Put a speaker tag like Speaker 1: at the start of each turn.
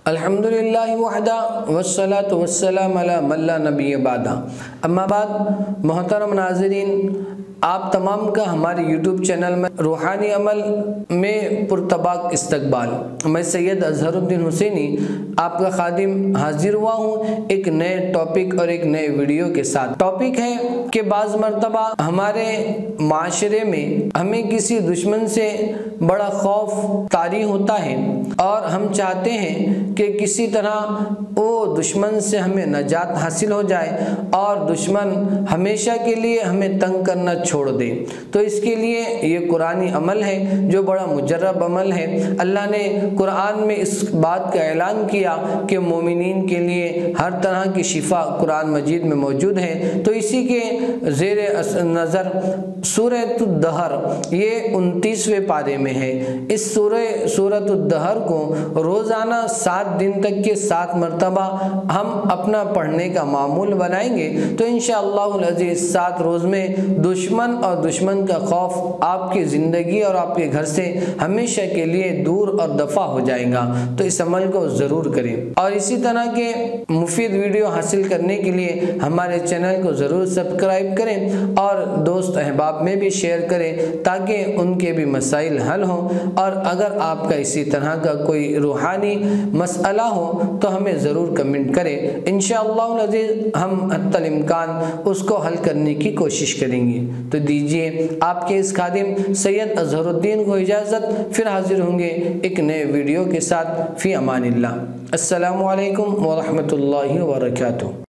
Speaker 1: الحمدللہ وحدہ والصلاة والسلام علی من لا نبی بعدہ. اما بعد، محترم ناظرین، آپ تمام کا ہمارے یوٹیوب چینل میں روحانی عمل میں پرتباک استقبال. میں سید اظہر الدین حسینی آپ کا خادم حاضر ہوا ہوں ایک نئے ٹاپک اور ایک نئے ویڈیو کے ساتھ. ٹاپک ہے کہ بعض مرتبہ ہمارے معاشرے میں ہمیں کسی دشمن سے بڑا خوف طاری ہوتا ہے اور ہم چاہتے ہیں کہ کسی طرح وہ دشمن سے ہمیں نجات حاصل ہو جائے اور دشمن ہمیشہ کے لیے ہمیں تنگ کرنا چھوڑ دے. تو اس کے لیے یہ قرآنی عمل ہے جو بڑا مجرب عمل ہے. اللہ نے قرآن میں اس بات کا اعلان کیا کہ مومنین کے لیے ہر طرح کی شفا قرآن مجید میں موجود ہے. تو اسی کے زیر نظر سورۃ الدہر یہ 29ویں پارے میں ہے. اس سورۃ الدہر کو روزانہ 7 دن تک کے 7 مرتبہ ہم اپنا پڑھنے کا معمول بنائیں گے تو انشاءاللہ العزیز 7 روز میں دشمن اور دشمن کا خوف آپ کی زندگی اور آپ کے گھر سے ہمیشہ کے لیے دور اور دفع ہو جائے گا. تو اس عمل کو ضرور کریں اور اسی طرح کے مفید ویڈیو حاصل کرنے کے لیے ہمارے چینل کو ضرور سبسکرائب کریں اور دوست احباب میں بھی شیئر کریں تاکہ ان کے بھی مسائل حل ہوں. اور اگر آپ کا اسی طرح کا کوئی روحانی مسئلہ ہو تو ہمیں ضرور کمنٹ کریں. انشاءاللہ العزیز ہم حتی الامکان اس کو حل کرنے کی کوشش کریں گے. تو دیجئے آپ کے اس خادم سید اظہر الدین کو اجازت، پھر حاضر ہوں گے ایک نئے ویڈیو کے ساتھ. فی امان اللہ. السلام علیکم ورحمۃ اللہ وبرکاتہ.